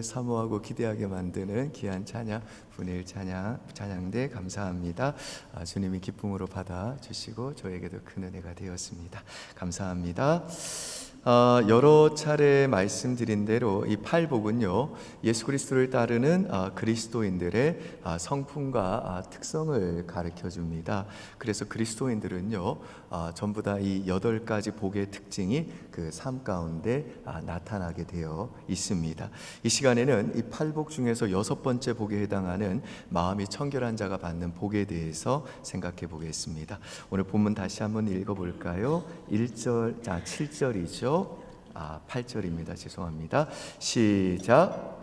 사모하고 기대하게 만드는 귀한 찬양, 분일 찬양대 감사합니다. 주님이 기쁨으로 받아주시고 저에게도 큰 은혜가 되었습니다. 감사합니다. 여러 차례 말씀드린 대로 이 팔복은요, 예수 그리스도를 따르는 그리스도인들의 성품과 특성을 가르쳐 줍니다. 그래서 그리스도인들은요, 전부 다 이 8가지 복의 특징이 그 삶 가운데 나타나게 되어 있습니다. 이 시간에는 이 팔복 중에서 6번째 복에 해당하는 마음이 청결한 자가 받는 복에 대해서 생각해 보겠습니다. 오늘 본문 다시 한번 읽어볼까요? 7절이죠. 8절입니다. 죄송합니다. 시작.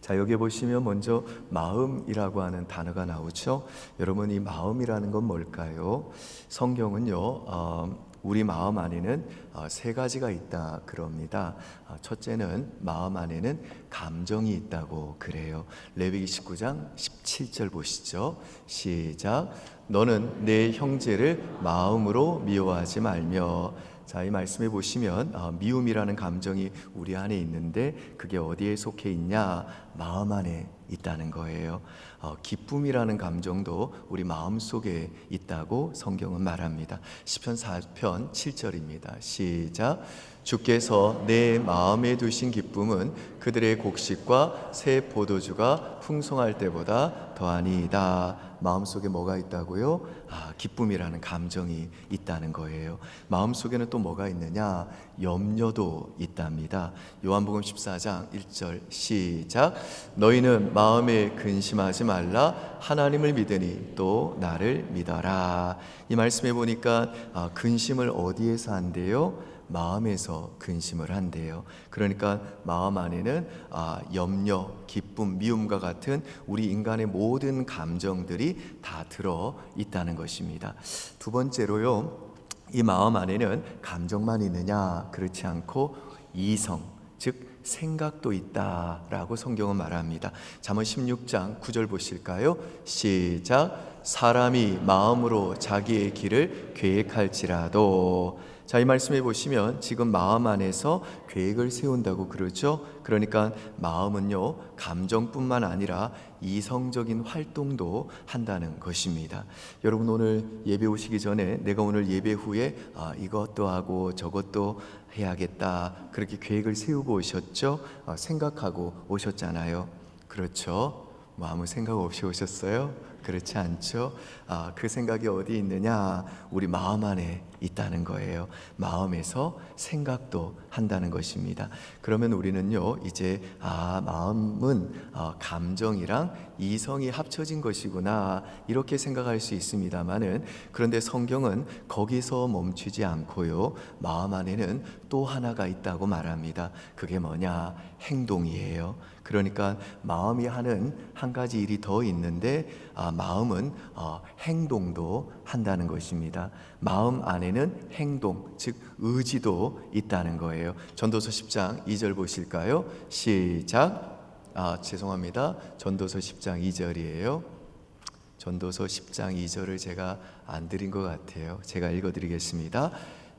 자, 여기 보시면 먼저 마음이라고 하는 단어가 나오죠. 여러분, 이 마음이라는 건 뭘까요? 성경은요, 우리 마음 안에는 3가지가 있다 그럽니다. 첫째는 마음 안에는 감정이 있다고 그래요. 레위기 19장 17절 보시죠. 시작. 너는 내 형제를 마음으로 미워하지 말며. 자, 이 말씀에 보시면 미움이라는 감정이 우리 안에 있는데 그게 어디에 속해 있냐? 마음 안에 있다는 거예요. 기쁨이라는 감정도 우리 마음 속에 있다고 성경은 말합니다. 시편 4편 7절입니다. 시작. 주께서 내 마음에 두신 기쁨은 그들의 곡식과 새 포도주가 풍성할 때보다 더하니이다. 마음속에 뭐가 있다고요? 기쁨이라는 감정이 있다는 거예요. 마음속에는 또 뭐가 있느냐? 염려도 있답니다. 요한복음 14장 1절 시작. 너희는 마음에 근심하지 말라. 하나님을 믿으니 또 나를 믿어라. 이 말씀에 보니까 근심을 어디에서 한대요? 마음에서 근심을 한대요. 그러니까 마음 안에는 염려, 기쁨, 미움과 같은 우리 인간의 모든 감정들이 다 들어 있다는 것입니다. 두 번째로요, 이 마음 안에는 감정만 있느냐? 그렇지 않고 이성, 즉 생각도 있다라고 성경은 말합니다. 잠언 16장 9절 보실까요? 시작. 사람이 마음으로 자기의 길을 계획할지라도. 자, 이 말씀에 보시면 지금 마음 안에서 계획을 세운다고 그러죠. 그러니까 마음은요, 감정뿐만 아니라 이성적인 활동도 한다는 것입니다. 여러분, 오늘 예배 오시기 전에 내가 오늘 예배 후에 이것도 하고 저것도 해야겠다, 그렇게 계획을 세우고 오셨죠? 생각하고 오셨잖아요. 그렇죠? 아무 생각 없이 오셨어요? 그렇지 않죠? 그 생각이 어디 있느냐? 우리 마음 안에 있다는 거예요. 마음에서 생각도 한다는 것입니다. 그러면 우리는요, 이제 마음은 감정이랑 이성이 합쳐진 것이구나, 이렇게 생각할 수 있습니다만은, 그런데 성경은 거기서 멈추지 않고요, 마음 안에는 또 하나가 있다고 말합니다. 그게 뭐냐? 행동이에요. 그러니까 마음이 하는 한 가지 일이 더 있는데 마음은 행동도 한다는 것입니다. 마음 안에는 행동, 즉 의지도 있다는 거예요. 전도서 10장 2절 보실까요? 시작. 죄송합니다. 전도서 10장 2절이에요. 전도서 10장 2절을 제가 안 드린 것 같아요. 제가 읽어드리겠습니다.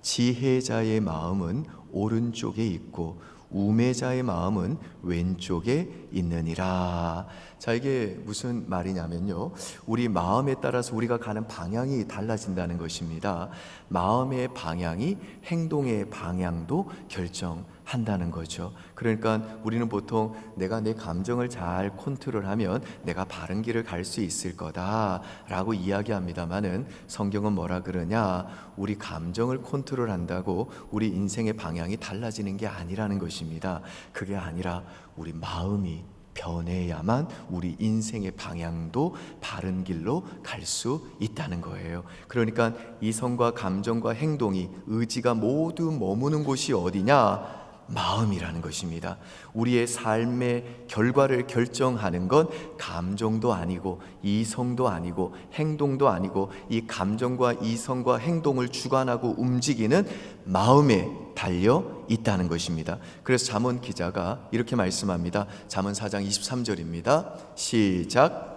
지혜자의 마음은 오른쪽에 있고 우매자의 마음은 왼쪽에 있느니라. 자, 이게 무슨 말이냐면요, 우리 마음에 따라서 우리가 가는 방향이 달라진다는 것입니다. 마음의 방향이 행동의 방향도 결정한다는 거죠. 그러니까 우리는 보통 내가 내 감정을 잘 컨트롤하면 내가 바른 길을 갈 수 있을 거다라고 이야기합니다만은, 성경은 뭐라 그러냐? 우리 감정을 컨트롤한다고 우리 인생의 방향이 달라지는 게 아니라는 것입니다. 그게 아니라 우리 마음이 변해야만 우리 인생의 방향도 바른 길로 갈 수 있다는 거예요. 그러니까 이성과 감정과 행동이, 의지가 모두 머무는 곳이 어디냐? 마음이라는 것입니다. 우리의 삶의 결과를 결정하는 건 감정도 아니고 이성도 아니고 행동도 아니고, 이 감정과 이성과 행동을 주관하고 움직이는 마음에 달려 있다는 것입니다. 그래서 잠언 기자가 이렇게 말씀합니다. 잠언 4장 23절입니다. 시작.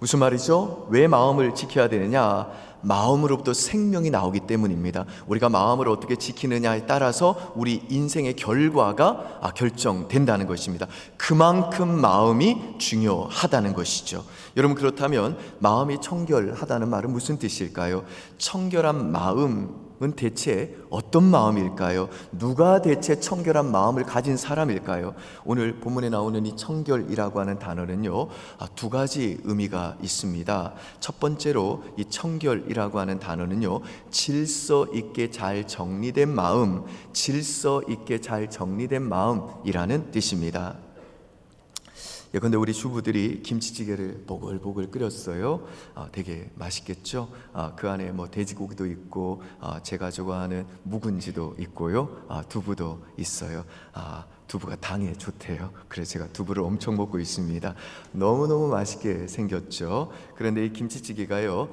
무슨 말이죠? 왜 마음을 지켜야 되느냐? 마음으로부터 생명이 나오기 때문입니다. 우리가 마음을 어떻게 지키느냐에 따라서 우리 인생의 결과가 결정된다는 것입니다. 그만큼 마음이 중요하다는 것이죠. 여러분, 그렇다면 마음이 청결하다는 말은 무슨 뜻일까요? 청결한 마음은 대체 어떤 마음일까요? 누가 대체 청결한 마음을 가진 사람일까요? 오늘 본문에 나오는 이 청결이라고 하는 단어는요, 두 가지 의미가 있습니다. 첫 번째로 이 청결이라고 하는 단어는요, 질서 있게 잘 정리된 마음, 질서 있게 잘 정리된 마음이라는 뜻입니다. 예컨대 우리 주부들이 김치찌개를 보글보글 끓였어요. 되게 맛있겠죠. 그 안에 뭐 돼지고기도 있고 제가 좋아하는 묵은지도 있고요. 두부도 있어요. 두부가 당에 좋대요. 그래서 제가 두부를 엄청 먹고 있습니다. 너무너무 맛있게 생겼죠. 그런데 이 김치찌개가요,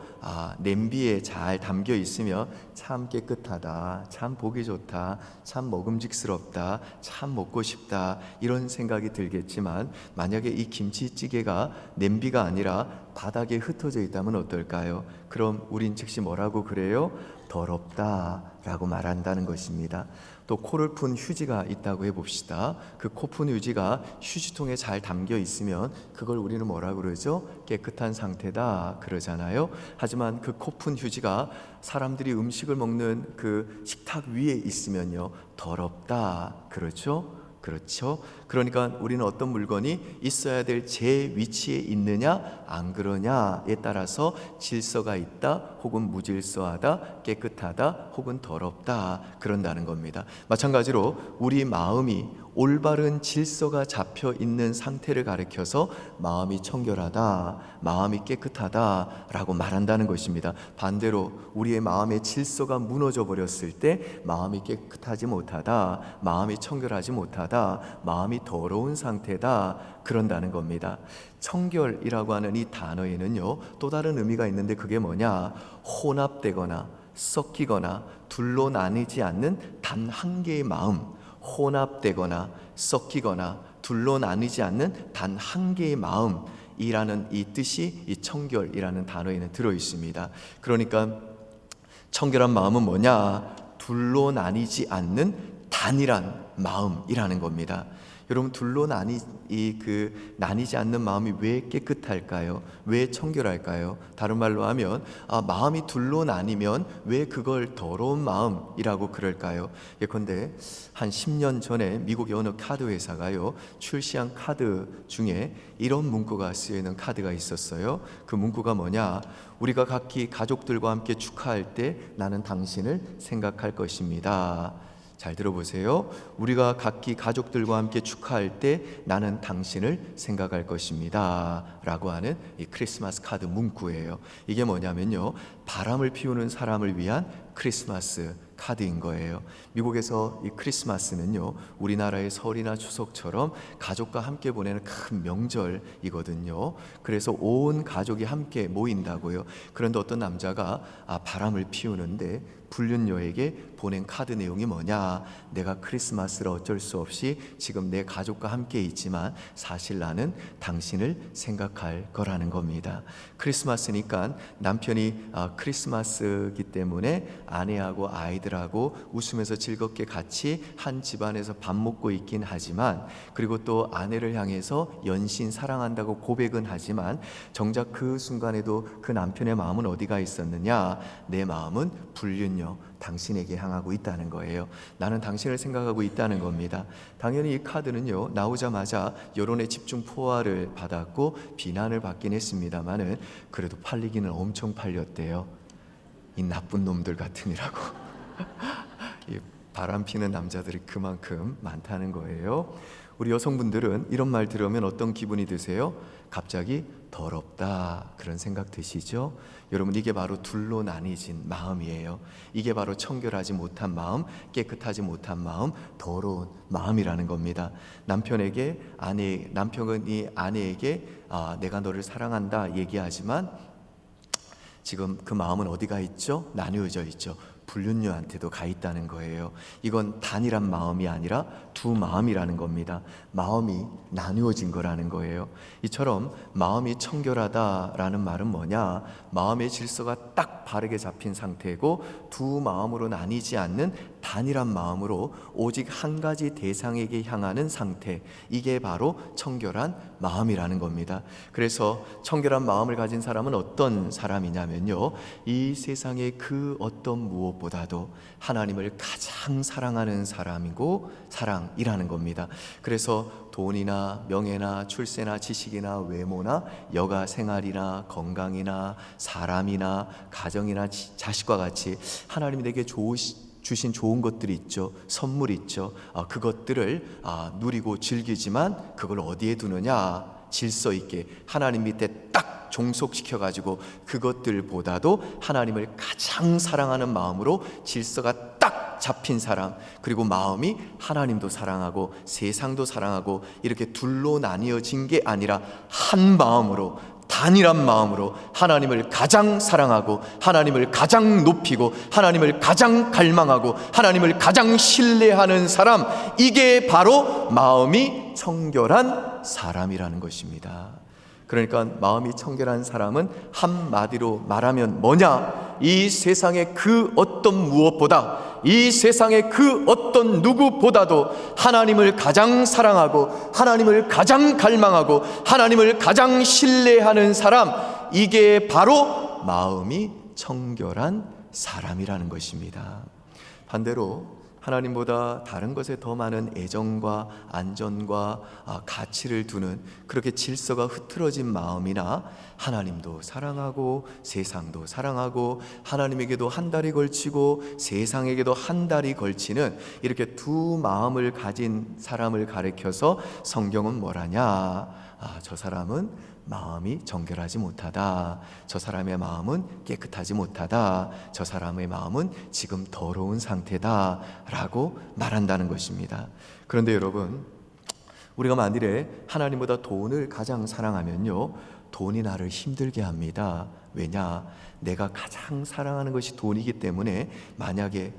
냄비에 잘 담겨 있으면 참 깨끗하다, 참 보기 좋다, 참 먹음직스럽다, 참 먹고 싶다, 이런 생각이 들겠지만, 만약에 이 김치찌개가 냄비가 아니라 바닥에 흩어져 있다면 어떨까요? 그럼 우린 즉시 뭐라고 그래요? 더럽다 라고 말한다는 것입니다. 또 코를 푼 휴지가 있다고 해봅시다. 그 코 푼 휴지가 휴지통에 잘 담겨 있으면 그걸 우리는 뭐라고 그러죠? 깨끗한 상태다 그러잖아요. 하지만 그 코 푼 휴지가 사람들이 음식을 먹는 그 식탁 위에 있으면요, 더럽다 그렇죠? 그렇죠? 그러니까 우리는 어떤 물건이 있어야 될 제 위치에 있느냐 안 그러냐에 따라서 질서가 있다 혹은 무질서하다, 깨끗하다 혹은 더럽다 그런다는 겁니다. 마찬가지로 우리 마음이 올바른 질서가 잡혀 있는 상태를 가리켜서 마음이 청결하다, 마음이 깨끗하다 라고 말한다는 것입니다. 반대로 우리의 마음의 질서가 무너져 버렸을 때 마음이 깨끗하지 못하다, 마음이 청결하지 못하다, 마음이 더러운 상태다 그런다는 겁니다. 청결이라고 하는 이 단어에는요, 또 다른 의미가 있는데 그게 뭐냐? 혼합되거나 섞이거나 둘로 나뉘지 않는 단 한 개의 마음, 혼합되거나 섞이거나 둘로 나뉘지 않는 단 한 개의 마음이라는 이 뜻이 이 청결이라는 단어에는 들어 있습니다. 그러니까 청결한 마음은 뭐냐? 둘로 나뉘지 않는 단일한 마음이라는 겁니다. 여러분, 둘로 나뉘지 않는 마음이 왜 깨끗할까요? 왜 청결할까요? 다른 말로 하면 마음이 둘로 나뉘면 왜 그걸 더러운 마음이라고 그럴까요? 예컨대 한 10년 전에 미국의 어느 카드 회사가요, 출시한 카드 중에 이런 문구가 쓰여 있는 카드가 있었어요. 그 문구가 뭐냐? 우리가 각기 가족들과 함께 축하할 때 나는 당신을 생각할 것입니다. 잘 들어보세요. 우리가 각기 가족들과 함께 축하할 때 나는 당신을 생각할 것입니다 라고 하는 이 크리스마스 카드 문구예요. 이게 뭐냐면요, 바람을 피우는 사람을 위한 크리스마스 카드인 거예요. 미국에서 이 크리스마스는요, 우리나라의 설이나 추석처럼 가족과 함께 보내는 큰 명절이거든요. 그래서 온 가족이 함께 모인다고요. 그런데 어떤 남자가 바람을 피우는데 불륜녀에게 보낸 카드 내용이 뭐냐? 내가 크리스마스를 어쩔 수 없이 지금 내 가족과 함께 있지만 사실 나는 당신을 생각할 거라는 겁니다. 크리스마스니까 남편이 크리스마스이기 때문에 아내하고 아이들하고 웃으면서 즐겁게 같이 한 집안에서 밥 먹고 있긴 하지만, 그리고 또 아내를 향해서 연신 사랑한다고 고백은 하지만 정작 그 순간에도 그 남편의 마음은 어디가 있었느냐? 내 마음은 불륜녀 당신에게 향하고 있다는 거예요. 나는 당신을 생각하고 있다는 겁니다. 당연히 이 카드는요, 나오자마자 여론의 집중 포화를 받았고 비난을 받긴 했습니다만은 그래도 팔리기는 엄청 팔렸대요. 이 나쁜 놈들 같으니라고. 이 바람 피는 남자들이 그만큼 많다는 거예요. 우리 여성분들은 이런 말 들으면 어떤 기분이 드세요? 갑자기 더럽다 그런 생각 드시죠? 여러분, 이게 바로 둘로 나뉘진 마음이에요. 이게 바로 청결하지 못한 마음, 깨끗하지 못한 마음, 더러운 마음이라는 겁니다. 남편이 아내에게 내가 너를 사랑한다 얘기하지만 지금 그 마음은 어디가 있죠? 나뉘어져 있죠. 불륜녀한테도 가 있다는 거예요. 이건 단일한 마음이 아니라 두 마음이라는 겁니다. 마음이 나누어진 거라는 거예요. 이처럼 마음이 청결하다라는 말은 뭐냐? 마음의 질서가 딱 바르게 잡힌 상태고 두 마음으로 나뉘지 않는 단일한 마음으로 오직 한 가지 대상에게 향하는 상태, 이게 바로 청결한 마음이라는 겁니다. 그래서 청결한 마음을 가진 사람은 어떤 사람이냐면요, 이 세상의 그 어떤 무엇보다도 하나님을 가장 사랑하는 사람이고 사랑이라는 겁니다. 그래서 돈이나 명예나 출세나 지식이나 외모나 여가 생활이나 건강이나 사람이나 가정이나 자식과 같이 하나님이 내게 주신 좋은 것들이 있죠. 선물이 있죠. 그것들을 누리고 즐기지만 그걸 어디에 두느냐? 질서 있게 하나님 밑에 딱 종속시켜 가지고 그것들보다도 하나님을 가장 사랑하는 마음으로 질서가 딱 잡힌 사람, 그리고 마음이 하나님도 사랑하고 세상도 사랑하고 이렇게 둘로 나뉘어진 게 아니라 한 마음으로, 단일한 마음으로 하나님을 가장 사랑하고 하나님을 가장 높이고 하나님을 가장 갈망하고 하나님을 가장 신뢰하는 사람, 이게 바로 마음이 청결한 사람이라는 것입니다. 그러니까 마음이 청결한 사람은 한마디로 말하면 뭐냐? 이 세상의 그 어떤 무엇보다, 이 세상의 그 어떤 누구보다도 하나님을 가장 사랑하고 하나님을 가장 갈망하고 하나님을 가장 신뢰하는 사람, 이게 바로 마음이 청결한 사람이라는 것입니다. 반대로 하나님보다 다른 것에 더 많은 애정과 안전과 가치를 두는, 그렇게 질서가 흐트러진 마음이나 하나님도 사랑하고 세상도 사랑하고 하나님에게도 한 달이 걸치고 세상에게도 한 달이 걸치는 이렇게 두 마음을 가진 사람을 가리켜서 성경은 뭐라냐? 저 사람은 마음이 정결하지 못하다. 저 사람의 마음은 깨끗하지 못하다. 저 사람의 마음은 지금 더러운 상태다 라고 말한다는 것입니다. 그런데 여러분, 우리가 만일에 하나님보다 돈을 가장 사랑하면요, 돈이 나를 힘들게 합니다. 왜냐? 내가 가장 사랑하는 것이 돈이기 때문에 만약에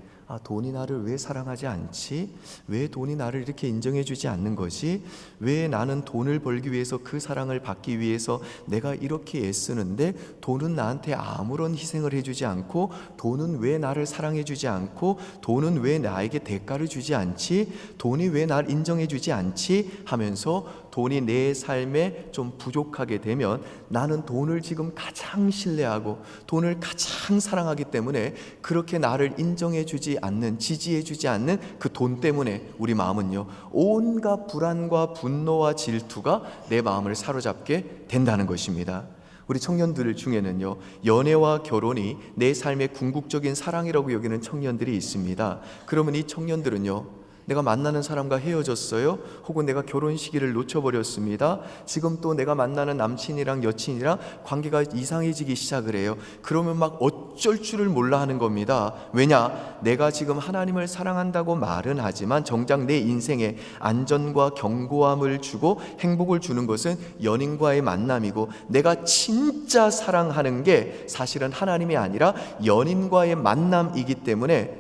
돈이 나를 왜 사랑하지 않지? 왜 돈이 나를 이렇게 인정해 주지 않는 것이? 왜 나는 돈을 벌기 위해서, 그 사랑을 받기 위해서 내가 이렇게 애쓰는데 돈은 나한테 아무런 희생을 해주지 않고, 돈은 왜 나를 사랑해 주지 않고, 돈은 왜 나에게 대가를 주지 않지? 돈이 왜 나를 인정해 주지 않지? 하면서 돈이 내 삶에 좀 부족하게 되면 나는 돈을 지금 가장 신뢰하고 돈을 가장 사랑하기 때문에 그렇게 나를 인정해 주지 않는, 지지해 주지 않는 그 돈 때문에 우리 마음은요, 온갖 불안과 분노와 질투가 내 마음을 사로잡게 된다는 것입니다. 우리 청년들 중에는요, 연애와 결혼이 내 삶의 궁극적인 사랑이라고 여기는 청년들이 있습니다. 그러면 이 청년들은요, 내가 만나는 사람과 헤어졌어요. 혹은 내가 결혼 시기를 놓쳐버렸습니다. 지금 또 내가 만나는 남친이랑 여친이랑 관계가 이상해지기 시작을 해요. 그러면 막 어쩔 줄을 몰라 하는 겁니다. 왜냐? 내가 지금 하나님을 사랑한다고 말은 하지만 정작 내 인생에 안전과 견고함을 주고 행복을 주는 것은 연인과의 만남이고, 내가 진짜 사랑하는 게 사실은 하나님이 아니라 연인과의 만남이기 때문에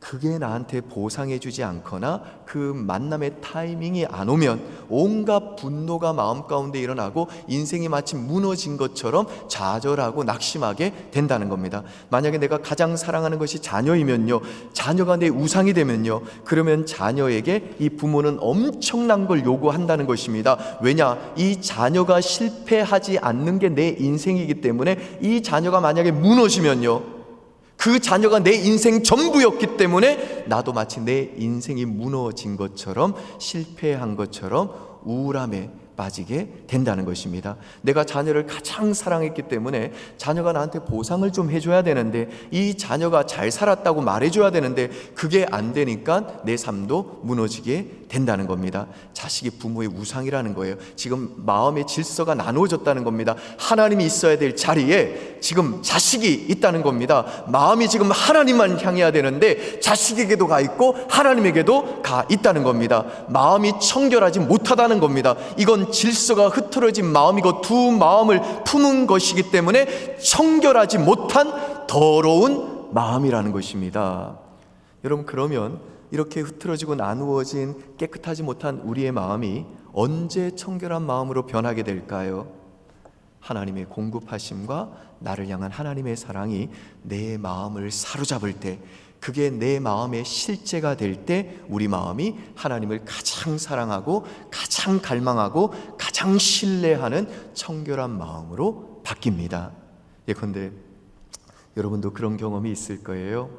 그게 나한테 보상해 주지 않거나 그 만남의 타이밍이 안 오면 온갖 분노가 마음 가운데 일어나고 인생이 마치 무너진 것처럼 좌절하고 낙심하게 된다는 겁니다. 만약에 내가 가장 사랑하는 것이 자녀이면요, 자녀가 내 우상이 되면요, 그러면 자녀에게 이 부모는 엄청난 걸 요구한다는 것입니다. 왜냐? 이 자녀가 실패하지 않는 게 내 인생이기 때문에 이 자녀가 만약에 무너지면요, 그 자녀가 내 인생 전부였기 때문에 나도 마치 내 인생이 무너진 것처럼, 실패한 것처럼 우울함에 빠지게 된다는 것입니다. 내가 자녀를 가장 사랑했기 때문에 자녀가 나한테 보상을 좀 해줘야 되는데, 이 자녀가 잘 살았다고 말해줘야 되는데 그게 안 되니까 내 삶도 무너지게 된다는 겁니다. 자식이 부모의 우상이라는 거예요. 지금 마음의 질서가 나누어졌다는 겁니다. 하나님이 있어야 될 자리에 지금 자식이 있다는 겁니다. 마음이 지금 하나님만 향해야 되는데 자식에게도 가 있고 하나님에게도 가 있다는 겁니다. 마음이 청결하지 못하다는 겁니다. 이건 질서가 흐트러진 마음이고 두 마음을 품은 것이기 때문에 청결하지 못한 더러운 마음이라는 것입니다. 여러분, 그러면 이렇게 흐트러지고 나누어진 깨끗하지 못한 우리의 마음이 언제 청결한 마음으로 변하게 될까요? 하나님의 공급하심과 나를 향한 하나님의 사랑이 내 마음을 사로잡을 때, 그게 내 마음의 실제가 될 때 우리 마음이 하나님을 가장 사랑하고 가장 갈망하고 가장 신뢰하는 청결한 마음으로 바뀝니다. 예컨대 여러분도 그런 경험이 있을 거예요.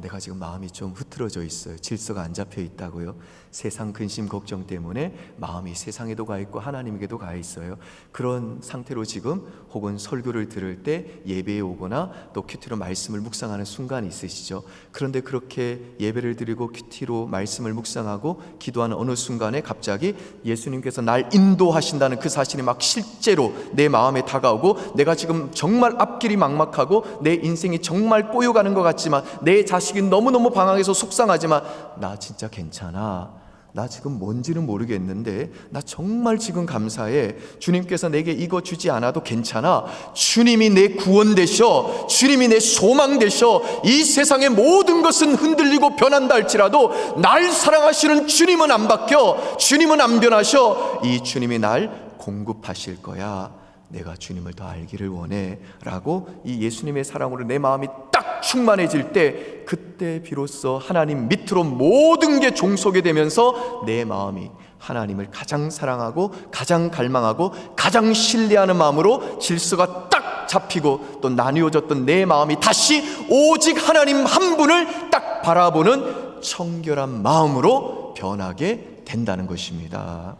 내가 지금 마음이 좀 흐트러져 있어요. 질서가 안 잡혀 있다고요. 세상 근심 걱정 때문에 마음이 세상에도 가 있고 하나님에게도 가 있어요. 그런 상태로 지금 혹은 설교를 들을 때 예배에 오거나 또 큐티로 말씀을 묵상하는 순간이 있으시죠. 그런데 그렇게 예배를 드리고 큐티로 말씀을 묵상하고 기도하는 어느 순간에 갑자기 예수님께서 날 인도하신다는 그 사실이 막 실제로 내 마음에 다가오고, 내가 지금 정말 앞길이 막막하고 내 인생이 정말 꼬여가는 것 같지만, 내 자식이 너무너무 방황해서 속상하지만, 나 진짜 괜찮아, 나 지금 뭔지는 모르겠는데 나 정말 지금 감사해, 주님께서 내게 이거 주지 않아도 괜찮아, 주님이 내 구원 되셔, 주님이 내 소망 되셔, 이 세상의 모든 것은 흔들리고 변한다 할지라도 날 사랑하시는 주님은 안 바뀌어, 주님은 안 변하셔, 이 주님이 날 공급하실 거야, 내가 주님을 더 알기를 원해 라고 이 예수님의 사랑으로 내 마음이 딱 충만해질 때, 그때 비로소 하나님 밑으로 모든 게 종속이 되면서 내 마음이 하나님을 가장 사랑하고 가장 갈망하고 가장 신뢰하는 마음으로 질서가 딱 잡히고, 또 나뉘어졌던 내 마음이 다시 오직 하나님 한 분을 딱 바라보는 청결한 마음으로 변하게 된다는 것입니다.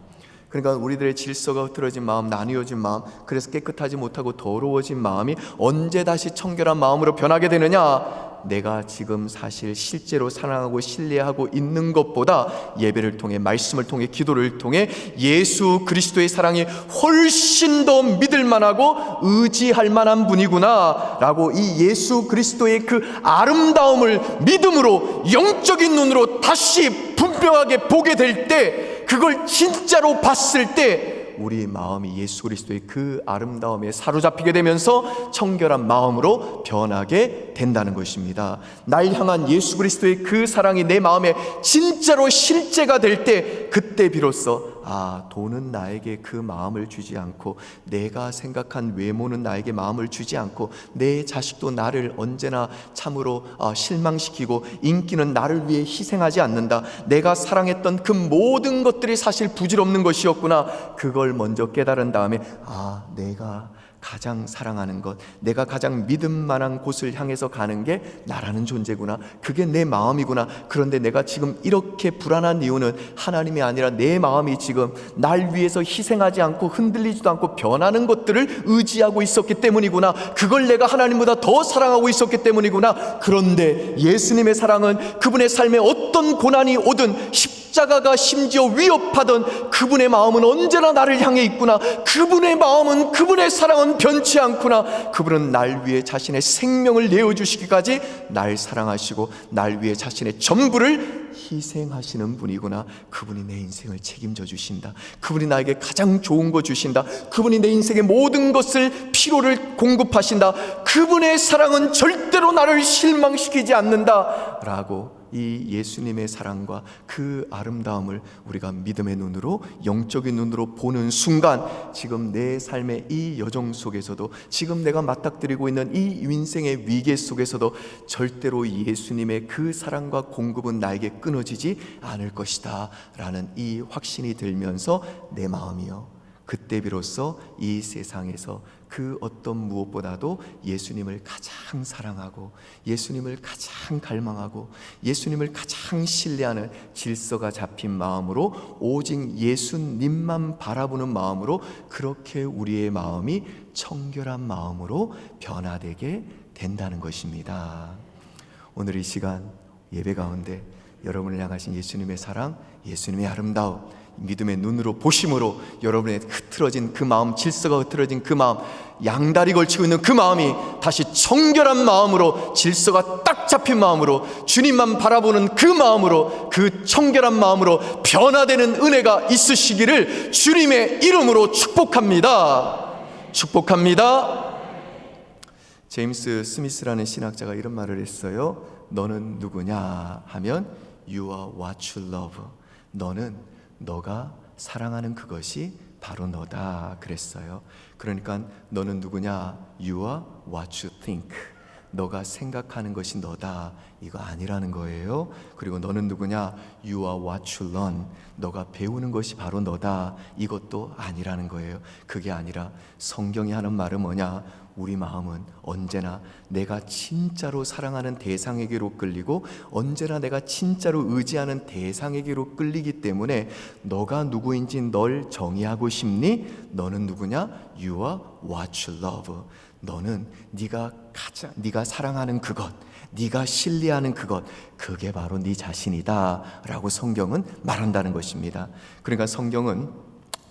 그러니까 우리들의 질서가 흐트러진 마음, 나뉘어진 마음, 그래서 깨끗하지 못하고 더러워진 마음이 언제 다시 청결한 마음으로 변하게 되느냐? 내가 지금 사실 실제로 사랑하고 신뢰하고 있는 것보다 예배를 통해, 말씀을 통해, 기도를 통해 예수 그리스도의 사랑이 훨씬 더 믿을 만하고 의지할 만한 분이구나 라고 이 예수 그리스도의 그 아름다움을 믿음으로, 영적인 눈으로 다시 분명하게 보게 될 때, 그걸 진짜로 봤을 때 우리 마음이 예수 그리스도의 그 아름다움에 사로잡히게 되면서 청결한 마음으로 변하게 된다는 것입니다. 날 향한 예수 그리스도의 그 사랑이 내 마음에 진짜로 실제가 될 때, 그때 비로소 돈은 나에게 그 마음을 주지 않고, 내가 생각한 외모는 나에게 마음을 주지 않고, 내 자식도 나를 언제나 참으로 실망시키고, 인기는 나를 위해 희생하지 않는다, 내가 사랑했던 그 모든 것들이 사실 부질없는 것이었구나, 그걸 먼저 깨달은 다음에 내가 가장 사랑하는 것, 내가 가장 믿음 만한 곳을 향해서 가는 게 나라는 존재구나, 그게 내 마음이구나. 그런데 내가 지금 이렇게 불안한 이유는 하나님이 아니라 내 마음이 지금 날 위해서 희생하지 않고 흔들리지도 않고 변하는 것들을 의지하고 있었기 때문이구나, 그걸 내가 하나님보다 더 사랑하고 있었기 때문이구나. 그런데 예수님의 사랑은 그분의 삶에 어떤 고난이 오든, 십자가가 심지어 위협하던 그분의 마음은 언제나 나를 향해 있구나, 그분의 마음은, 그분의 사랑은 변치 않구나, 그분은 날 위해 자신의 생명을 내어주시기까지 날 사랑하시고 날 위해 자신의 전부를 희생하시는 분이구나, 그분이 내 인생을 책임져 주신다, 그분이 나에게 가장 좋은 거 주신다, 그분이 내 인생의 모든 것을, 필요를 공급하신다, 그분의 사랑은 절대로 나를 실망시키지 않는다 라고 이 예수님의 사랑과 그 아름다움을 우리가 믿음의 눈으로, 영적인 눈으로 보는 순간, 지금 내 삶의 이 여정 속에서도, 지금 내가 맞닥뜨리고 있는 이 인생의 위기 속에서도 절대로 예수님의 그 사랑과 공급은 나에게 끊어지지 않을 것이다 라는 이 확신이 들면서 내 마음이요, 그때 비로소 이 세상에서 그 어떤 무엇보다도 예수님을 가장 사랑하고, 예수님을 가장 갈망하고, 예수님을 가장 신뢰하는 질서가 잡힌 마음으로, 오직 예수님만 바라보는 마음으로, 그렇게 우리의 마음이 청결한 마음으로 변화되게 된다는 것입니다. 오늘 이 시간 예배 가운데 여러분을 향하신 예수님의 사랑, 예수님의 아름다움, 믿음의 눈으로 보심으로 여러분의 흐트러진 그 마음, 질서가 흐트러진 그 마음, 양다리 걸치고 있는 그 마음이 다시 청결한 마음으로, 질서가 딱 잡힌 마음으로, 주님만 바라보는 그 마음으로, 그 청결한 마음으로 변화되는 은혜가 있으시기를 주님의 이름으로 축복합니다. 축복합니다. 제임스 스미스라는 신학자가 이런 말을 했어요. 너는 누구냐 하면 You are what you love. 너는 너가 사랑하는 그것이 바로 너다 그랬어요. 그러니까 너는 누구냐? You are what you think. 너가 생각하는 것이 너다, 이거 아니라는 거예요. 그리고 너는 누구냐? You are what you learn. 너가 배우는 것이 바로 너다, 이것도 아니라는 거예요. 그게 아니라 성경이 하는 말은 뭐냐? 우리 마음은 언제나 내가 진짜로 사랑하는 대상에게로 끌리고 언제나 내가 진짜로 의지하는 대상에게로 끌리기 때문에 너가 누구인지 널 정의하고 싶니? 너는 누구냐? You are what you love. 너는 네가 사랑하는 그것, 네가 신뢰하는 그것, 그게 바로 네 자신이다 라고 성경은 말한다는 것입니다. 그러니까 성경은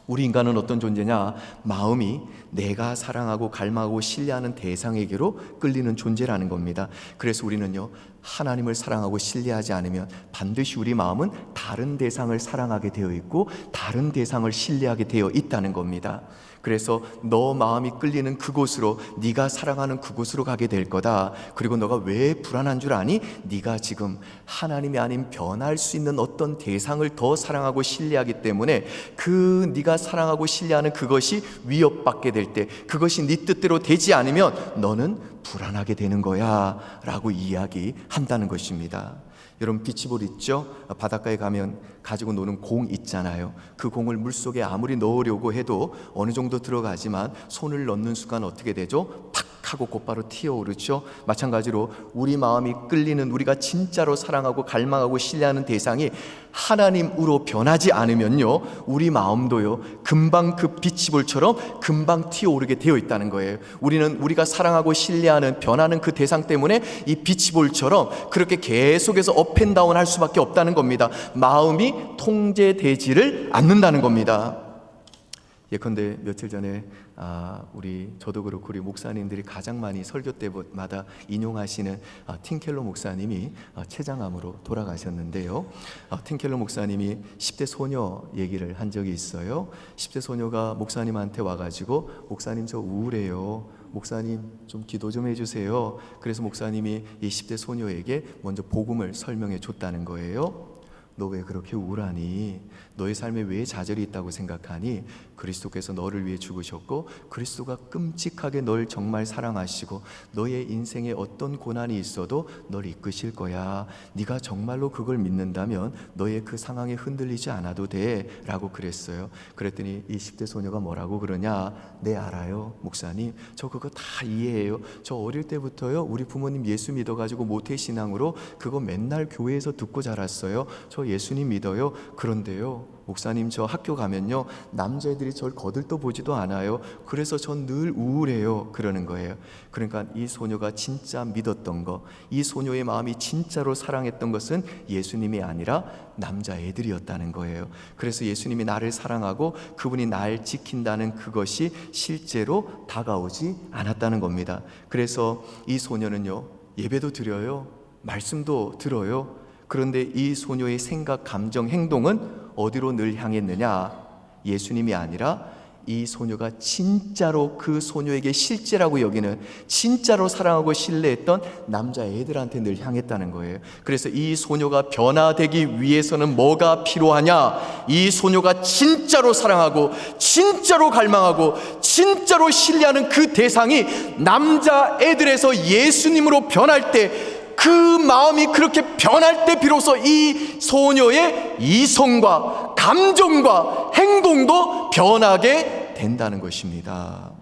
우리 인간은 어떤 존재냐? 마음이 내가 사랑하고 갈망하고 신뢰하는 대상에게로 끌리는 존재라는 겁니다. 그래서 우리는요, 하나님을 사랑하고 신뢰하지 않으면 반드시 우리 마음은 다른 대상을 사랑하게 되어 있고 다른 대상을 신뢰하게 되어 있다는 겁니다. 그래서 너 마음이 끌리는 그곳으로, 네가 사랑하는 그곳으로 가게 될 거다. 그리고 너가 왜 불안한 줄 아니? 네가 지금 하나님이 아닌 변할 수 있는 어떤 대상을 더 사랑하고 신뢰하기 때문에 그 네가 사랑하고 신뢰하는 그것이 위협받게 될 때, 그것이 네 뜻대로 되지 않으면 너는 불안하게 되는 거야 라고 이야기한다는 것입니다. 여러분, 비치볼 있죠? 바닷가에 가면 가지고 노는 공 있잖아요. 그 공을 물속에 아무리 넣으려고 해도 어느 정도 들어가지만 손을 넣는 순간 어떻게 되죠? 팍 하고 곧바로 튀어오르죠. 마찬가지로 우리 마음이 끌리는, 우리가 진짜로 사랑하고 갈망하고 신뢰하는 대상이 하나님으로 변하지 않으면요, 우리 마음도요 금방 그 비치볼처럼 금방 튀어오르게 되어 있다는 거예요. 우리가 사랑하고 신뢰하는 변하는 그 대상 때문에 이 비치볼처럼 그렇게 계속해서 업앤다운 할 수밖에 없다는 겁니다. 마음이 통제되지를 않는다는 겁니다. 예컨대 며칠 전에 저도 그렇고 우리 목사님들이 가장 많이 설교 때마다 인용하시는 팀켈러 목사님이 췌장암으로 돌아가셨는데요. 팀켈러 목사님이 10대 소녀 얘기를 한 적이 있어요. 10대 소녀가 목사님한테 와가지고 목사님 저 우울해요, 목사님 좀 기도 좀 해주세요. 그래서 목사님이 이 10대 소녀에게 먼저 복음을 설명해 줬다는 거예요. 너 왜 그렇게 우울하니? 너의 삶에 왜 좌절이 있다고 생각하니? 그리스도께서 너를 위해 죽으셨고 그리스도가 끔찍하게 널 정말 사랑하시고 너의 인생에 어떤 고난이 있어도 널 이끄실 거야. 네가 정말로 그걸 믿는다면 너의 그 상황에 흔들리지 않아도 돼 라고 그랬어요. 그랬더니 이 10대 소녀가 뭐라고 그러냐? 네, 알아요 목사님, 저 그거 다 이해해요. 저 어릴 때부터요 우리 부모님 예수 믿어가지고 모태신앙으로 그거 맨날 교회에서 듣고 자랐어요. 저 예수님 믿어요. 그런데요 목사님, 저 학교 가면요 남자애들이 절 거들떠 보지도 않아요. 그래서 전 늘 우울해요 그러는 거예요. 그러니까 이 소녀가 진짜 믿었던 거, 이 소녀의 마음이 진짜로 사랑했던 것은 예수님이 아니라 남자애들이었다는 거예요. 그래서 예수님이 나를 사랑하고 그분이 날 지킨다는 그것이 실제로 다가오지 않았다는 겁니다. 그래서 이 소녀는요 예배도 드려요, 말씀도 들어요. 그런데 이 소녀의 생각, 감정, 행동은 어디로 늘 향했느냐? 예수님이 아니라 이 소녀가 진짜로 그 소녀에게 실제라고 여기는, 진짜로 사랑하고 신뢰했던 남자애들한테 늘 향했다는 거예요. 그래서 이 소녀가 변화되기 위해서는 뭐가 필요하냐? 이 소녀가 진짜로 사랑하고 진짜로 갈망하고 진짜로 신뢰하는 그 대상이 남자애들에서 예수님으로 변할 때, 그 마음이 그렇게 변할 때 비로소 이 소녀의 이성과 감정과 행동도 변하게 된다는 것입니다.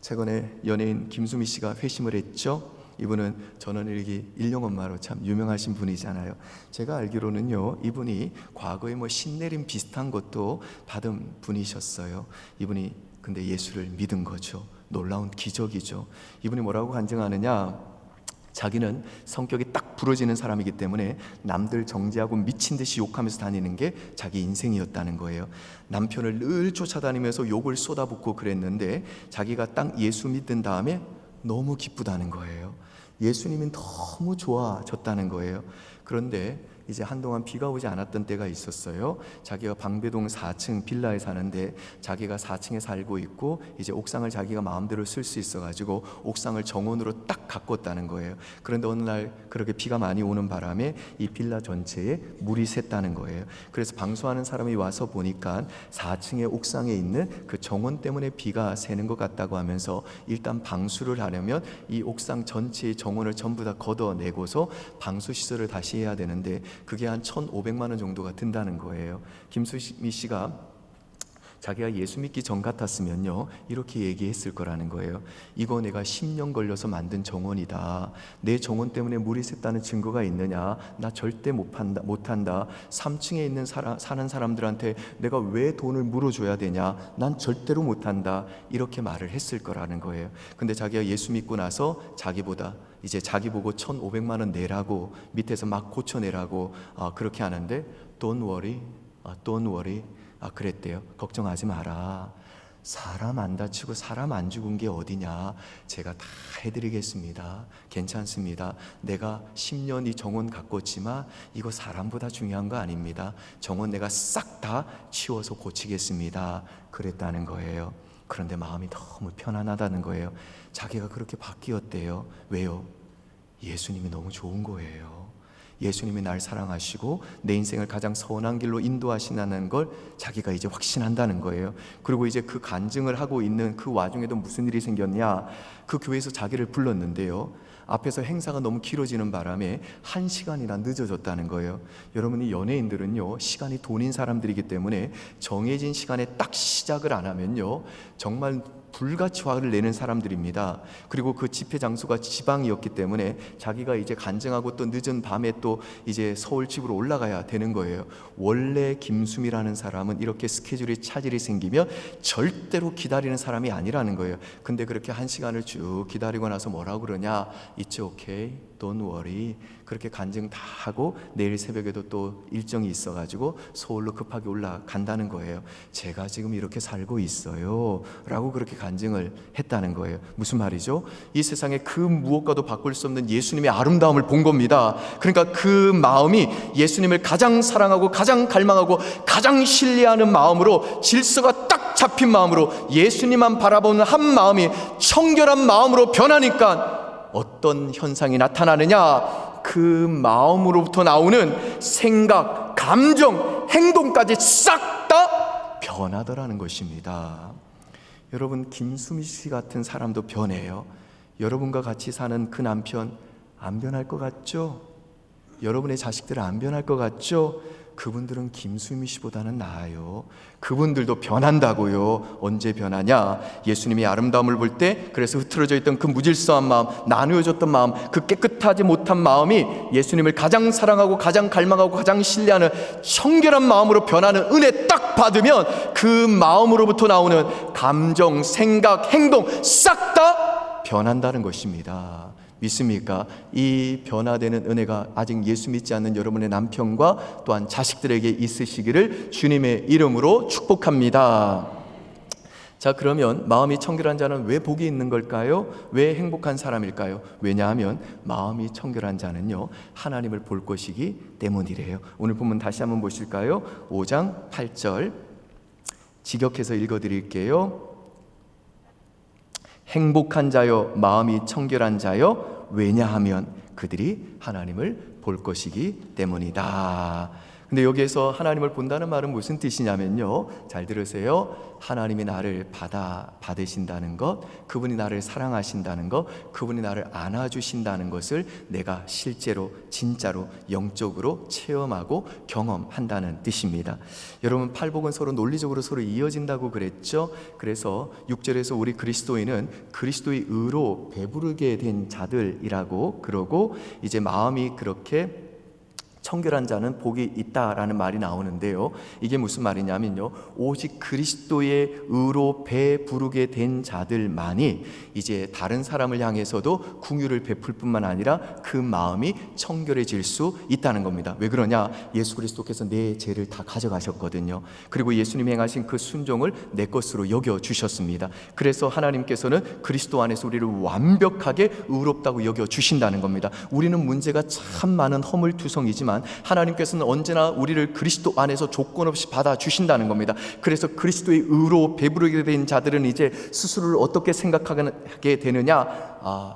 최근에 연예인 김수미 씨가 회심을 했죠. 이분은 전원일기 일용엄마로 참 유명하신 분이잖아요. 제가 알기로는요 이분이 과거에 신내림 비슷한 것도 받은 분이셨어요. 이분이 근데 예수를 믿은 거죠. 놀라운 기적이죠. 이분이 뭐라고 간증하느냐? 자기는 성격이 딱 부러지는 사람이기 때문에 남들 정죄하고 미친 듯이 욕하면서 다니는 게 자기 인생이었다는 거예요. 남편을 늘 쫓아다니면서 욕을 쏟아붓고 그랬는데 자기가 딱 예수 믿은 다음에 너무 기쁘다는 거예요. 예수님이 너무 좋아졌다는 거예요. 그런데 이제 한동안 비가 오지 않았던 때가 있었어요. 자기가 방배동 4층 빌라에 사는데 자기가 4층에 살고 있고 이제 옥상을 자기가 마음대로 쓸 수 있어가지고 옥상을 정원으로 딱 가꿨다는 거예요. 그런데 어느 날 그렇게 비가 많이 오는 바람에 이 빌라 전체에 물이 샜다는 거예요. 그래서 방수하는 사람이 와서 보니까 4층의 옥상에 있는 그 정원 때문에 비가 새는 것 같다고 하면서 일단 방수를 하려면 이 옥상 전체의 정원을 전부 다 걷어내고서 방수 시설을 다시 해야 되는데 그게 한 1,500만 원 정도가 든다는 거예요. 김수미 씨가 자기가 예수 믿기 전 같았으면요 이렇게 얘기했을 거라는 거예요. 이거 내가 10년 걸려서 만든 정원이다. 내 정원 때문에 물이 샜다는 증거가 있느냐? 나 절대 못한다. 3층에 있는 사는 사람들한테 내가 왜 돈을 물어줘야 되냐? 난 절대로 못한다. 이렇게 말을 했을 거라는 거예요. 근데 자기가 예수 믿고 나서 자기보다 이제 자기 보고 1,500만 원 내라고 밑에서 막 고쳐내라고 그렇게 하는데 Don't worry, don't worry. 그랬대요. 걱정하지 마라. 사람 안 다치고 사람 안 죽은 게 어디냐? 제가 다 해드리겠습니다. 괜찮습니다. 내가 10년 이 정원 가꿨지만 이거 사람보다 중요한 거 아닙니다. 정원 내가 싹 다 치워서 고치겠습니다. 그랬다는 거예요. 그런데 마음이 너무 편안하다는 거예요. 자기가 그렇게 바뀌었대요. 왜요? 예수님이 너무 좋은 거예요. 예수님이 날 사랑하시고 내 인생을 가장 선한 길로 인도하신다는 걸 자기가 이제 확신한다는 거예요. 그리고 이제 그 간증을 하고 있는 그 와중에도 무슨 일이 생겼냐? 그 교회에서 자기를 불렀는데요, 앞에서 행사가 너무 길어지는 바람에 1시간이나 늦어졌다는 거예요. 여러분이 연예인들은요 시간이 돈인 사람들이기 때문에 정해진 시간에 딱 시작을 안 하면요 정말 불같이 화를 내는 사람들입니다. 그리고 그 집회 장소가 지방이었기 때문에 자기가 이제 간증하고 또 늦은 밤에 또 이제 서울 집으로 올라가야 되는 거예요. 원래 김수미라는 사람은 이렇게 스케줄이 차질이 생기면 절대로 기다리는 사람이 아니라는 거예요. 근데 그렇게 1시간을 쭉 기다리고 나서 뭐라고 그러냐? It's okay, don't worry. 그렇게 간증 다 하고 내일 새벽에도 또 일정이 있어가지고 서울로 급하게 올라간다는 거예요. 제가 지금 이렇게 살고 있어요 라고 그렇게 간증을 했다는 거예요. 무슨 말이죠? 이 세상에 그 무엇과도 바꿀 수 없는 예수님의 아름다움을 본 겁니다. 그러니까 그 마음이 예수님을 가장 사랑하고 가장 갈망하고 가장 신뢰하는 마음으로, 질서가 딱 잡힌 마음으로, 예수님만 바라보는 한 마음이 청결한 마음으로 변하니까 어떤 현상이 나타나느냐? 그 마음으로부터 나오는 생각, 감정, 행동까지 싹 다 변하더라는 것입니다. 여러분, 김수미 씨 같은 사람도 변해요. 여러분과 같이 사는 그 남편 안 변할 것 같죠? 여러분의 자식들 안 변할 것 같죠? 그분들은 김수미 씨보다는 나아요. 그분들도 변한다고요. 언제 변하냐? 예수님의 아름다움을 볼 때, 그래서 흐트러져 있던 그 무질서한 마음, 나누어졌던 마음, 그 깨끗하지 못한 마음이 예수님을 가장 사랑하고 가장 갈망하고 가장 신뢰하는 청결한 마음으로 변하는 은혜 딱 받으면 그 마음으로부터 나오는 감정, 생각, 행동 싹 다 변한다는 것입니다. 믿습니까? 이 변화되는 은혜가 아직 예수 믿지 않는 여러분의 남편과 또한 자식들에게 있으시기를 주님의 이름으로 축복합니다. 자, 그러면 마음이 청결한 자는 왜 복이 있는 걸까요? 왜 행복한 사람일까요? 왜냐하면 마음이 청결한 자는요 하나님을 볼 것이기 때문이래요. 오늘 본문 다시 한번 보실까요? 5장 8절 직역해서 읽어드릴게요. 행복한 자여, 마음이 청결한 자여, 왜냐하면 그들이 하나님을 볼 것이기 때문이다. 근데 여기에서 하나님을 본다는 말은 무슨 뜻이냐면요, 잘 들으세요. 하나님이 나를 받으신다는 것, 그분이 나를 사랑하신다는 것, 그분이 나를 안아주신다는 것을 내가 실제로 진짜로 영적으로 체험하고 경험한다는 뜻입니다. 여러분, 팔복은 서로 논리적으로 서로 이어진다고 그랬죠. 그래서 6절에서 우리 그리스도인은 그리스도의 의로 배부르게 된 자들이라고 그러고, 이제 마음이 그렇게 청결한 자는 복이 있다라는 말이 나오는데요, 이게 무슨 말이냐면요, 오직 그리스도의 의로 배부르게 된 자들만이 이제 다른 사람을 향해서도 긍휼을 베풀 뿐만 아니라 그 마음이 청결해질 수 있다는 겁니다. 왜 그러냐? 예수 그리스도께서 내 죄를 다 가져가셨거든요. 그리고 예수님이 행하신 그 순종을 내 것으로 여겨주셨습니다. 그래서 하나님께서는 그리스도 안에서 우리를 완벽하게 의롭다고 여겨주신다는 겁니다. 우리는 문제가 참 많은 허물투성이지만 있지만 하나님께서는 언제나 우리를 그리스도 안에서 조건 없이 받아주신다는 겁니다. 그래서 그리스도의 의로 배부르게 된 자들은 이제 스스로를 어떻게 생각하게 되느냐,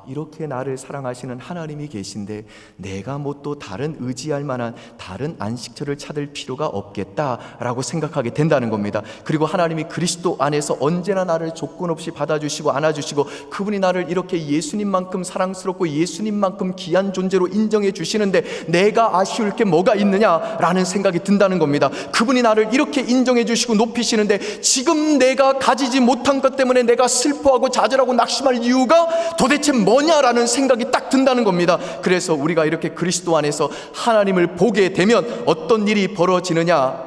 이렇게 나를 사랑하시는 하나님이 계신데 내가 뭐 또 다른 의지할 만한 다른 안식처를 찾을 필요가 없겠다라고 생각하게 된다는 겁니다. 그리고 하나님이 그리스도 안에서 언제나 나를 조건 없이 받아주시고 안아주시고 그분이 나를 이렇게 예수님만큼 사랑스럽고 예수님만큼 귀한 존재로 인정해 주시는데 내가 아쉬울 게 뭐가 있느냐라는 생각이 든다는 겁니다. 그분이 나를 이렇게 인정해 주시고 높이시는데 지금 내가 가지지 못한 것 때문에 내가 슬퍼하고 좌절하고 낙심할 이유가 도대체 뭐냐라는 생각이 딱 든다는 겁니다. 그래서 우리가 이렇게 그리스도 안에서 하나님을 보게 되면 어떤 일이 벌어지느냐,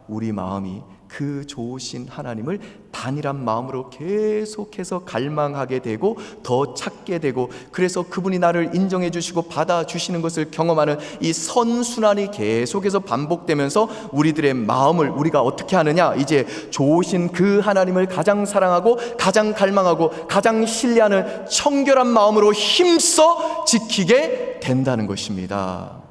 우리 마음이 그 좋으신 하나님을 단일한 마음으로 계속해서 갈망하게 되고 더 찾게 되고, 그래서 그분이 나를 인정해 주시고 받아주시는 것을 경험하는 이 선순환이 계속해서 반복되면서 우리들의 마음을 우리가 어떻게 하느냐, 이제 좋으신 그 하나님을 가장 사랑하고 가장 갈망하고 가장 신뢰하는 청결한 마음으로 힘써 지키게 된다는 것입니다.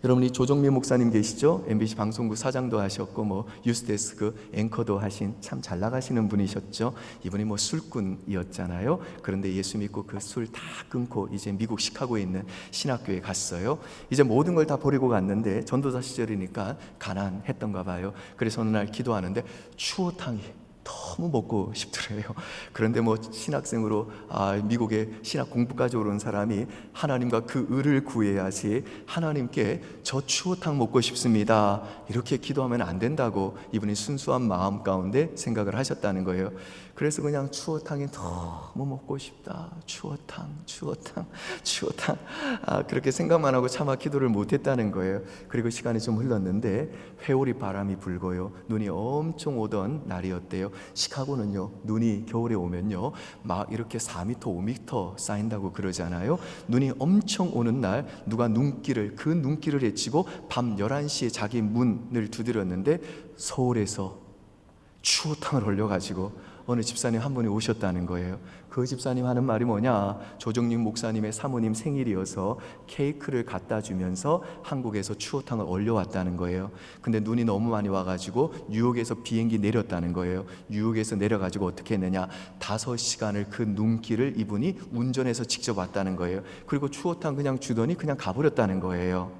여러분이 조정민 목사님 계시죠? MBC 방송국 사장도 하셨고 뭐 뉴스데스크 앵커도 하신 참 잘 나가시는 분이셨죠. 이분이 뭐 술꾼이었잖아요. 그런데 예수 믿고 그 술 다 끊고 이제 미국 시카고에 있는 신학교에 갔어요. 이제 모든 걸 다 버리고 갔는데 전도사 시절이니까 가난했던가 봐요. 그래서 어느 날 기도하는데 추어탕이 너무 먹고 싶더래요. 그런데 뭐 신학생으로 미국에 신학 공부까지 오른 사람이 하나님과 그 의를 구해야지 하나님께 저 추어탕 먹고 싶습니다 이렇게 기도하면 안 된다고 이분이 순수한 마음 가운데 생각을 하셨다는 거예요. 그래서 그냥 추어탕이 너무 먹고 싶다, 추어탕 그렇게 생각만 하고 차마 기도를 못했다는 거예요. 그리고 시간이 좀 흘렀는데 회오리 바람이 불고요, 눈이 엄청 오던 날이었대요. 시카고는요, 눈이 겨울에 오면요 막 이렇게 4m 5m 쌓인다고 그러잖아요. 눈이 엄청 오는 날 누가 그 눈길을 헤치고 밤 11시에 자기 문을 두드렸는데 서울에서 추어탕을 올려가지고 어느 집사님 한 분이 오셨다는 거예요. 그 집사님 하는 말이 뭐냐, 조정님 목사님의 사모님 생일이어서 케이크를 갖다 주면서 한국에서 추어탕을 올려왔다는 거예요. 근데 눈이 너무 많이 와가지고 뉴욕에서 비행기 내렸다는 거예요. 뉴욕에서 내려가지고 어떻게 했느냐, 5시간을 그 눈길을 이분이 운전해서 직접 왔다는 거예요. 그리고 추어탕 그냥 주더니 그냥 가버렸다는 거예요.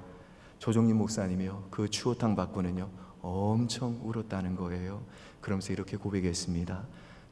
조정님 목사님이요, 그 추어탕 받고는요 엄청 울었다는 거예요. 그러면서 이렇게 고백했습니다.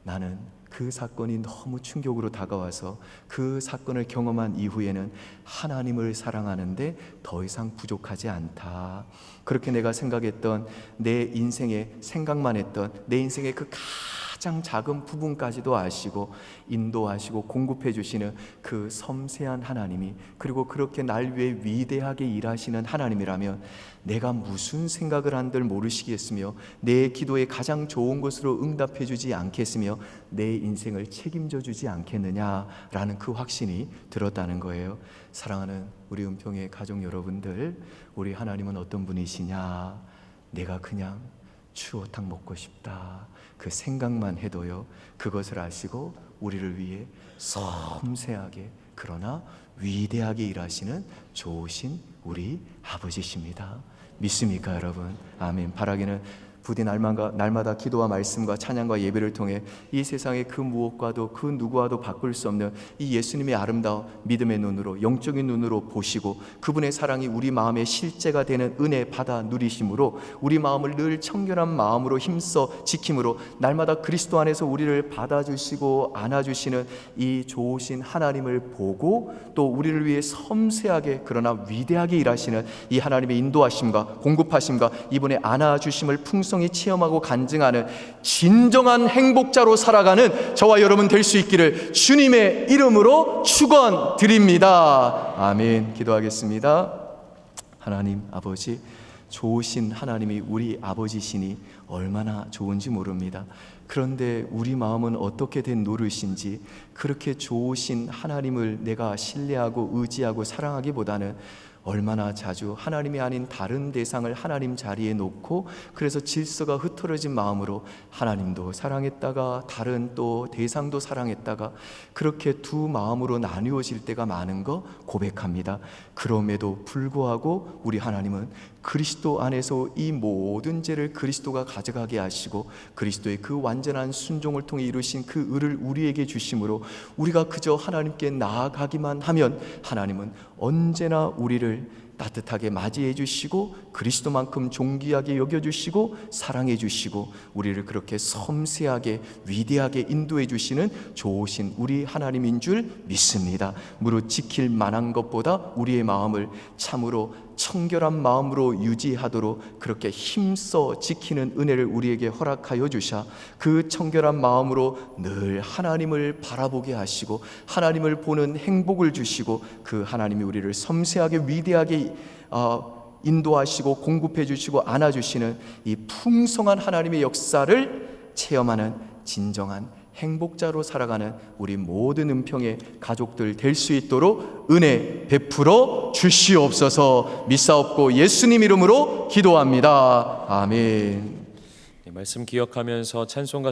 나는 그 사건이 너무 충격으로 다가와서 그 사건을 경험한 이후에는 하나님을 사랑하는데 더 이상 부족하지 않다. 그렇게 내가 생각했던 내 인생에 생각만 했던 내 인생의 그 가장 작은 부분까지도 아시고 인도하시고 공급해 주시는 그 섬세한 하나님이, 그리고 그렇게 날 위해 위대하게 일하시는 하나님이라면 내가 무슨 생각을 한들 모르시겠으며 내 기도에 가장 좋은 것으로 응답해 주지 않겠으며 내 인생을 책임져 주지 않겠느냐라는 그 확신이 들었다는 거예요. 사랑하는 우리 은평의 가족 여러분들, 우리 하나님은 어떤 분이시냐, 내가 그냥 추어탕 먹고 싶다 그 생각만 해도요 그것을 아시고 우리를 위해 섬세하게 그러나 위대하게 일하시는 좋으신 우리 아버지십니다. 믿습니까 여러분? 아멘. 바라기는 부디 날마다 기도와 말씀과 찬양과 예배를 통해 이 세상의 그 무엇과도 그 누구와도 바꿀 수 없는 이 예수님의 아름다운 믿음의 눈으로, 영적인 눈으로 보시고 그분의 사랑이 우리 마음의 실제가 되는 은혜 받아 누리심으로 우리 마음을 늘 청결한 마음으로 힘써 지킴으로 날마다 그리스도 안에서 우리를 받아주시고 안아주시는 이 좋으신 하나님을 보고 또 우리를 위해 섬세하게 그러나 위대하게 일하시는 이 하나님의 인도하심과 공급하심과 이분의 안아주심을 풍성히 체험하고 간증하는 진정한 행복자로 살아가는 저와 여러분 될 수 있기를 주님의 이름으로 축원드립니다. 아멘. 기도하겠습니다. 하나님 아버지, 좋으신 하나님이 우리 아버지시니 얼마나 좋은지 모릅니다. 그런데 우리 마음은 어떻게 된 노릇인지, 그렇게 좋으신 하나님을 내가 신뢰하고 의지하고 사랑하기보다는 얼마나 자주 하나님이 아닌 다른 대상을 하나님 자리에 놓고 그래서 질서가 흐트러진 마음으로 하나님도 사랑했다가 다른 또 대상도 사랑했다가 그렇게 두 마음으로 나뉘어질 때가 많은 거 고백합니다. 그럼에도 불구하고 우리 하나님은 그리스도 안에서 이 모든 죄를 그리스도가 가져가게 하시고 그리스도의 그 완전한 순종을 통해 이루신 그 의를 우리에게 주심으로 우리가 그저 하나님께 나아가기만 하면 하나님은 언제나 우리를 따뜻하게 맞이해 주시고 그리스도만큼 존귀하게 여겨주시고 사랑해 주시고 우리를 그렇게 섬세하게 위대하게 인도해 주시는 좋으신 우리 하나님인 줄 믿습니다. 무릇 지킬 만한 것보다 우리의 마음을 참으로 청결한 마음으로 유지하도록 그렇게 힘써 지키는 은혜를 우리에게 허락하여 주셔 그 청결한 마음으로 늘 하나님을 바라보게 하시고 하나님을 보는 행복을 주시고 그 하나님이 우리를 섬세하게 위대하게 인도하시고 공급해 주시고 안아주시는 이 풍성한 하나님의 역사를 체험하는 진정한 행복자로 살아가는 우리 모든 은평의 가족들 될 수 있도록 은혜 베풀어 주시옵소서. 믿사옵고 예수님 이름으로 기도합니다. 아멘. 말씀 기억하면서 찬송가